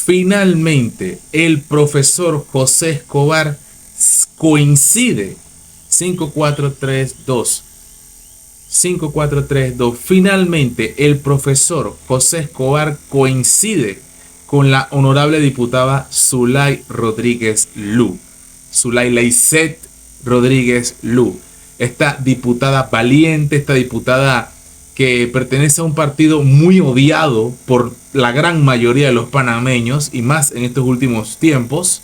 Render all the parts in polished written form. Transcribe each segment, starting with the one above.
finalmente el profesor José Escobar coincide 5432. 5432. Finalmente el profesor José Escobar coincide con la honorable diputada Zulay Rodríguez Lu. Zulay Leicet Rodríguez Lu. Esta diputada valiente, esta diputada que pertenece a un partido muy odiado por la gran mayoría de los panameños y más en estos últimos tiempos,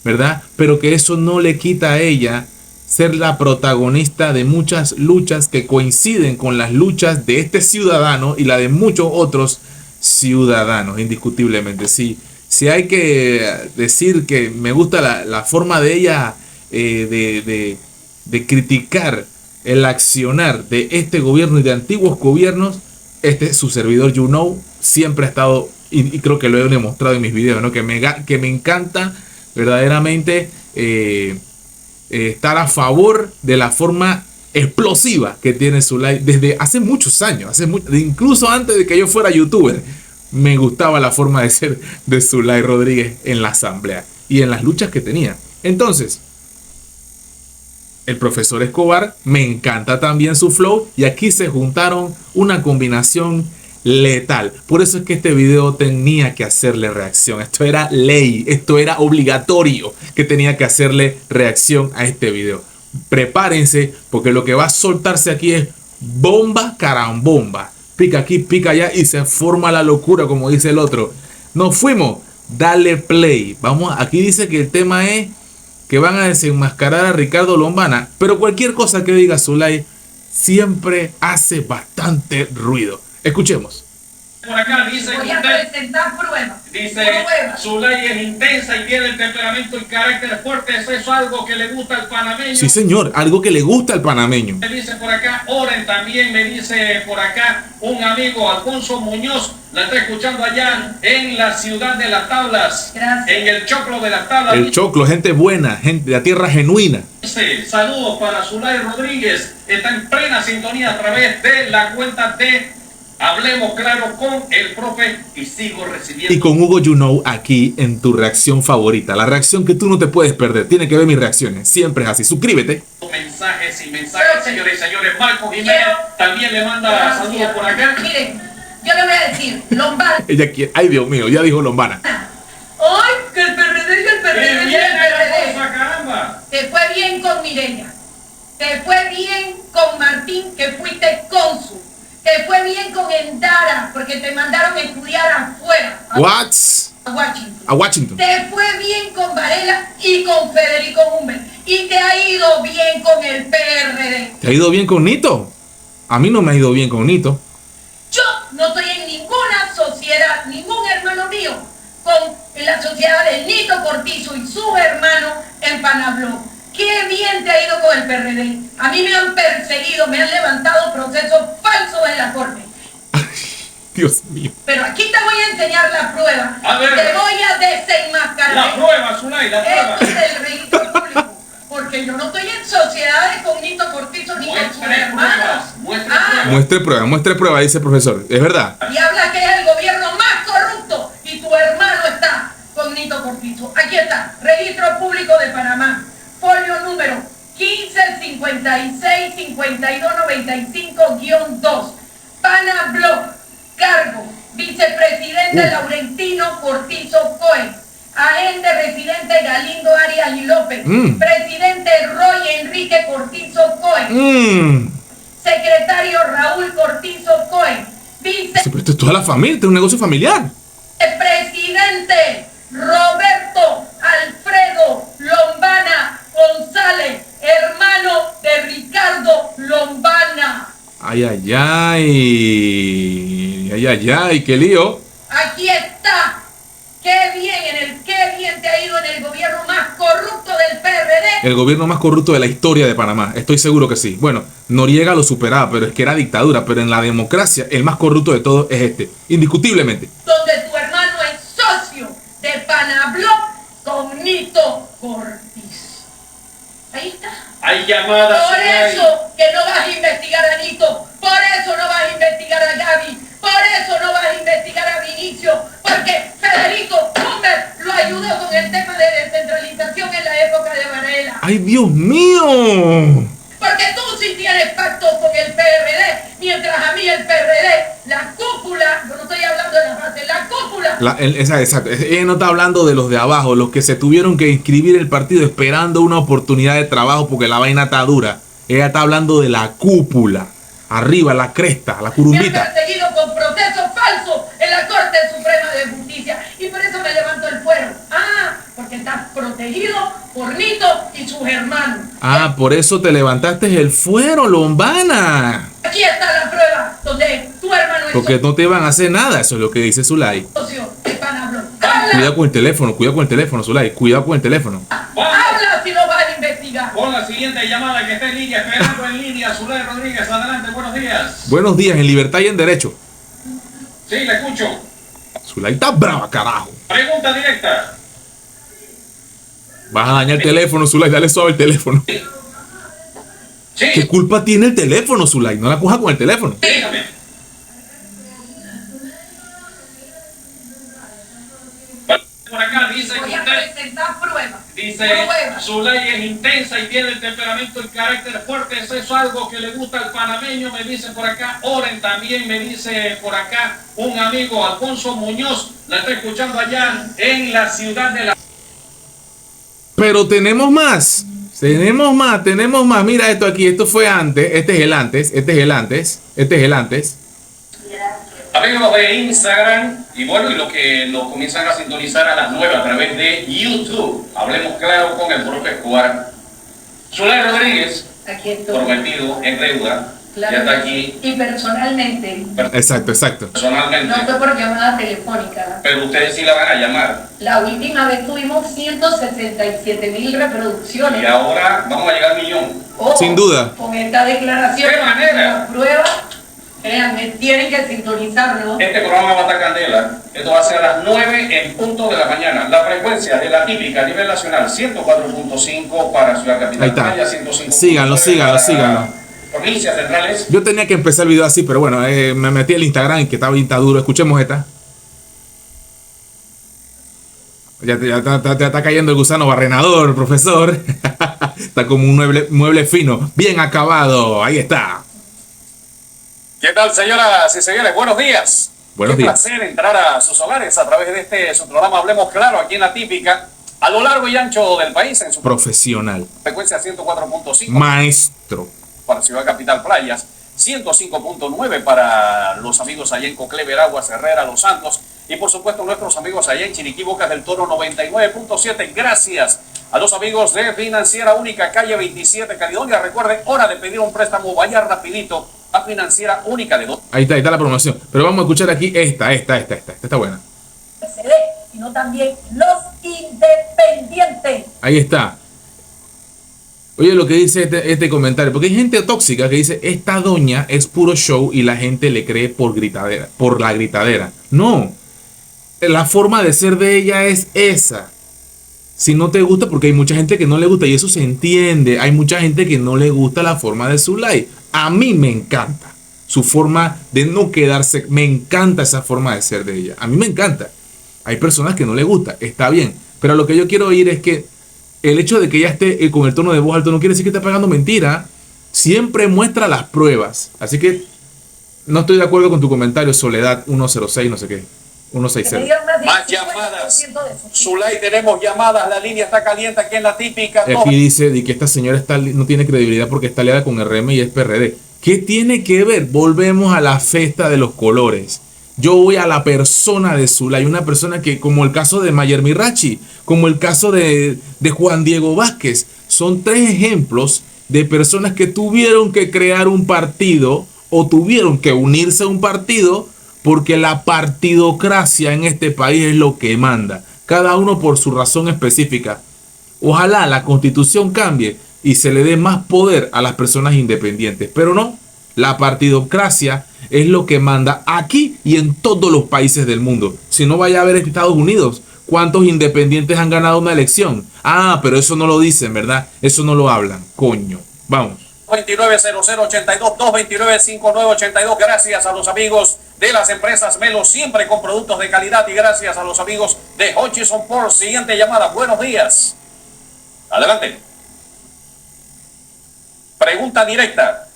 ¿verdad? Pero que eso no le quita a ella ser la protagonista de muchas luchas que coinciden con las luchas de este ciudadano y la de muchos otros ciudadanos, indiscutiblemente. Si hay que decir que me gusta la forma de ella de criticar el accionar de este gobierno y de antiguos gobiernos, su servidor siempre ha estado, y creo que lo he demostrado en mis videos, ¿no? que me encanta verdaderamente estar a favor de la forma explosiva que tiene Zulay desde hace muchos años, incluso antes de que yo fuera youtuber. Me gustaba la forma de ser de Zulay Rodríguez en la asamblea y en las luchas que tenía. Entonces, el profesor Escobar, me encanta también su flow, y aquí se juntaron una combinación letal. Por eso es que este video tenía que hacerle reacción. Esto era ley, esto era obligatorio que tenía que hacerle reacción a este video. Prepárense, porque lo que va a soltarse aquí es bomba carambomba. Pica aquí, pica allá y se forma la locura, como dice el otro. Nos fuimos, dale play. Vamos, aquí dice que el tema es que van a desenmascarar a Ricardo Lombana, pero cualquier cosa que diga Zulay siempre hace bastante ruido. Escuchemos. Por acá dice voy a presentar pruebas. Dice Zulay es intensa y tiene el temperamento y carácter fuerte. Eso es algo que le gusta al panameño. Sí, señor, algo que le gusta al panameño. Me dice por acá, Oren también me dice por acá un amigo, Alfonso Muñoz, la está escuchando allá en la ciudad de Las Tablas. Gracias. En el Choclo de Las Tablas. El Choclo, gente buena, gente de la tierra genuina. Dice, saludos para Zulay Rodríguez. Está en plena sintonía a través de la cuenta de Hablemos Claro con el profe y sigo recibiendo. Y con Hugo aquí en tu reacción favorita. La reacción que tú no te puedes perder. Tiene que ver mis reacciones. Siempre es así. Suscríbete. Mensajes y mensajes, señores y señores. Marco Jiménez también le manda saludos por acá. Miren, yo le voy a decir, Lombana. Ella quiere. Ay, Dios mío, ya dijo Lombana. ¡Ay, que el PRD y el PRD! ¡Qué bien la cosa, caramba! Te fue bien con Mireya. Te fue bien con Martín, que fuiste cónsul. Te fue bien con Endara, porque te mandaron a estudiar afuera. What? A Washington. A Washington. Te fue bien con Varela y con Federico Hummel. Y te ha ido bien con el PRD. ¿Te ha ido bien con Nito? A mí no me ha ido bien con Nito. Yo no estoy en ninguna sociedad, ningún hermano mío, con la sociedad de Nito Cortizo y sus hermanos en Panabló. Qué bien te ha ido con el PRD. A mí me han perseguido, me han levantado procesos falsos en la corte. Dios mío. Pero aquí te voy a enseñar la prueba. A ver. Te voy a desenmascarar. La prueba, Zulay, la prueba. Esto es el registro público. Porque yo no estoy en sociedades con Nito Cortizo ni con sus Muestre hermanos. pruebas, muestre pruebas. Muestre prueba, dice el profesor. Es verdad. Y habla que es el gobierno más corrupto y tu hermano está con Nito Cortizo. Aquí está, Registro Público de Panamá, folio número 1556-5295-2, Panabló, cargo, vicepresidente Laurentino Cortizo Cohen, agente residente Galindo Arias y López, presidente Roy Enrique Cortizo Cohen, secretario Raúl Cortizo Cohen, Sí, pero esto es toda la familia, esto es un negocio familiar. vicepresidente Roberto Alfredo Lombana González, hermano de Ricardo Lombana. Ay, ay, ay. Ay, ay, ay, qué lío. Aquí está. Qué bien te ha ido en el gobierno más corrupto del PRD. El gobierno más corrupto de la historia de Panamá. Estoy seguro que sí. Bueno, Noriega lo superaba, pero es que era dictadura. Pero en la democracia, el más corrupto de todos es este. Indiscutiblemente. Donde tu hermano es socio de Panabló con Nito Cortiz. Ahí está. Hay llamadas. Por Zulay. eso que no vas a investigar a Nito, por eso no vas a investigar a Gaby, por eso no vas a investigar a Vinicio, porque Federico Hummel ¡Ay, Dios mío! Porque tú sí tienes pacto con el PRD, mientras a mí el PRD, la cúpula, yo no estoy hablando de la base, la cúpula. Exacto. Ella no está hablando de los de abajo, los que se tuvieron que inscribir el partido esperando una oportunidad de trabajo porque la vaina está dura. Ella está hablando de la cúpula, arriba, la cresta, la Me han curumbita. perseguido con procesos falsos en la Corte Suprema de Justicia y por eso me levanto el fuero. Ah, porque estás protegido por Nito y sus hermanos. Ah, por eso te levantaste el fuero, Lombana. Aquí está la prueba donde tu hermano es Porque no te van a hacer nada, eso es lo que dice Zulay. socio de Panablo. Cuidado con el teléfono, Zulay, cuidado con el teléfono. Habla si no vas a investigar. Con la siguiente llamada que está en línea, esperando en línea, Zulay Rodríguez, adelante, buenos días. Buenos días, en libertad y en derecho. Sí, le escucho. Zulay está brava, carajo. Pregunta directa. Vas a dañar el teléfono, Zulay, dale suave el teléfono. Sí, ¿Qué culpa tiene el teléfono, Zulay? No la coja con el teléfono. dígame. Por acá dice que Voy a usted... presentar pruebas. Dice, Pruebas. su ley es intensa y tiene el temperamento y carácter fuerte. Eso es algo que le gusta al panameño, me dice por acá. Oren también, me dice por acá un amigo, Alfonso Muñoz. La estoy escuchando allá en la ciudad de la... Pero tenemos más. Tenemos más. Mira esto aquí. Esto fue antes. Este es el antes. Este es el antes. Este es el antes. Amigos de Instagram, y bueno, y los que nos comienzan a sintonizar a las 9 a través de YouTube. Hablemos claro con el profe Escobar. Zulay Rodríguez, Aquí estoy. prometido en deuda, Claro ya está que aquí sí. Y personalmente, Exacto. personalmente. no fue por llamada telefónica. Pero ustedes sí la van a llamar. La última vez tuvimos 167.000 reproducciones. Y ahora vamos a llegar al 1.000.000. Ojo, Sin duda. Con esta declaración, ¿Qué manera? la prueba, créanme, tienen que sintonizarlo. Este programa va a estar candela. Esto va a ser a las 9 en punto de la mañana. La frecuencia de la típica a nivel nacional, 104.5 para Ciudad Capital. Ahí está. Playa, 105.9 Síganlo. para Provincias centrales. Yo tenía que empezar el video así, pero bueno, me metí al Instagram que estaba bien duro. Escuchemos esta. Ya está cayendo el gusano barrenador, profesor. Está como un mueble fino, bien acabado. Ahí está. ¿Qué tal, señoras y señores? Buenos días. Buenos Qué días. placer entrar a sus hogares a través de su programa Hablemos Claro, aquí en la típica, a lo largo y ancho del país, en su Profesional. frecuencia 104.5 Maestro. para Ciudad Capital Playas, 105.9 para los amigos allá en Coclé, Veraguas, Herrera, Los Santos, y por supuesto nuestros amigos allá en Chiriquí, Bocas del Toro, 99.7. Gracias a los amigos de Financiera Única, calle 27, Caledonia. Recuerden, hora de pedir un préstamo, vaya rapidito a Financiera Única de 2. Ahí está la promoción. Pero vamos a escuchar aquí esta. Esta está buena. CD, sino también los independientes. Ahí está. Oye lo que dice este comentario, porque hay gente tóxica que dice, esta doña es puro show y la gente le cree por la gritadera. No, la forma de ser de ella es esa. Si no te gusta, porque hay mucha gente que no le gusta y eso se entiende. Hay mucha gente que no le gusta la forma de Zulay. A mí me encanta su forma de no quedarse. Me encanta esa forma de ser de ella. A mí me encanta. Hay personas que no le gusta, está bien. Pero lo que yo quiero oír es que el hecho de que ella esté con el tono de voz alto no quiere decir que esté pagando mentira. Siempre muestra las pruebas. Así que no estoy de acuerdo con tu comentario, Soledad 106, no sé qué. 160. Más llamadas. Zulay, tenemos llamadas, la línea está caliente aquí en la típica. Aquí dice de que esta señora no tiene credibilidad porque está aliada con RM y es PRD. ¿Qué tiene que ver? Volvemos a la fiesta de los colores. Yo voy a la persona de Zulay, una persona que, como el caso de Mayer Mirachi, como el caso de Juan Diego Vázquez, son tres ejemplos de personas que tuvieron que crear un partido o tuvieron que unirse a un partido porque la partidocracia en este país es lo que manda, cada uno por su razón específica. Ojalá la Constitución cambie y se le dé más poder a las personas independientes, pero no, la partidocracia es lo que manda aquí y en todos los países del mundo. Si no, vaya a ver Estados Unidos, ¿cuántos independientes han ganado una elección? Ah, pero eso no lo dicen, ¿verdad? Eso no lo hablan, coño. Vamos. 290082 2295982. Gracias a los amigos de las empresas Melo, siempre con productos de calidad, y gracias a los amigos de Hutchison Ford. Siguiente llamada. Buenos días. Adelante. Pregunta directa.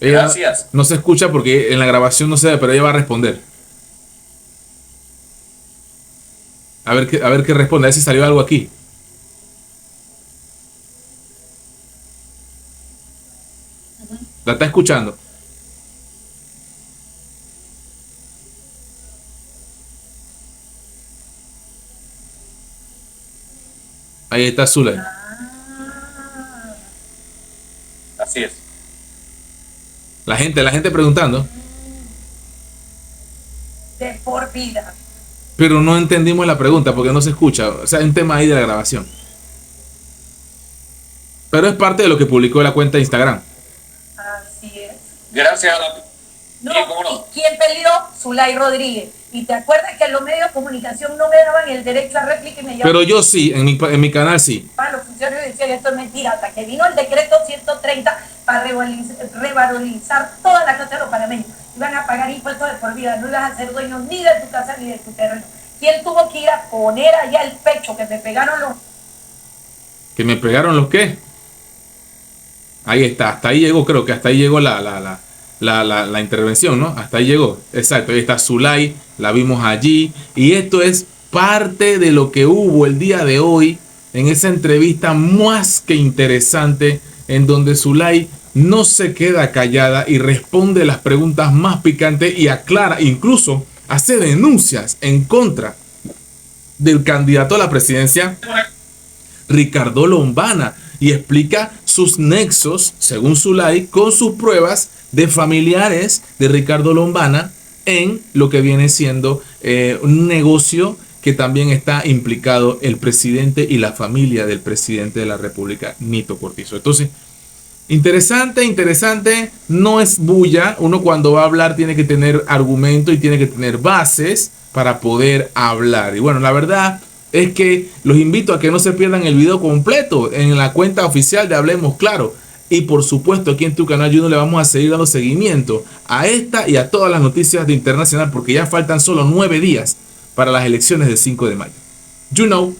Ella Gracias. no se escucha porque en la grabación no se ve, pero ella va a responder. A ver qué responde, a ver si salió algo aquí. La está escuchando. Ahí está Zulay. Así es. La gente preguntando. De por vida. Pero no entendimos la pregunta porque no se escucha. O sea, hay un tema ahí de la grabación. Pero es parte de lo que publicó la cuenta de Instagram. Así es. Gracias a la... No, Sí, cómo no. ¿y quién peleó? Zulay Rodríguez. Y te acuerdas que los medios de comunicación no me daban el derecho a réplica y me llamaban Pero yo sí, en mi canal sí. a los funcionarios y decían esto es mentira, hasta que vino el decreto 130 para revalorizar todas las cosas de los panameños. Iban a pagar impuestos de por vida, no ibas a ser dueños ni de tu casa ni de tu terreno. ¿Quién tuvo que ir a poner allá el pecho que me pegaron los... ¿Que me pegaron los qué? Ahí está, hasta ahí llegó, creo que hasta ahí llegó la intervención, ¿no? Hasta ahí llegó, exacto, ahí está Zulay, la vimos allí, y esto es parte de lo que hubo el día de hoy en esa entrevista más que interesante, en donde Zulay no se queda callada y responde las preguntas más picantes y aclara, incluso hace denuncias en contra del candidato a la presidencia, Ricardo Lombana, y explica sus nexos, según Zulay, con sus pruebas de familiares de Ricardo Lombana en lo que viene siendo un negocio que también está implicado el presidente y la familia del presidente de la República, Nito Cortizo. Entonces, interesante, no es bulla. Uno cuando va a hablar tiene que tener argumento y tiene que tener bases para poder hablar. Y bueno, la verdad es que los invito a que no se pierdan el video completo en la cuenta oficial de Hablemos Claro. Y por supuesto aquí en tu canal Juno le vamos a seguir dando seguimiento a esta y a todas las noticias de internacional porque ya faltan solo 9 días para las elecciones del 5 de mayo. You know.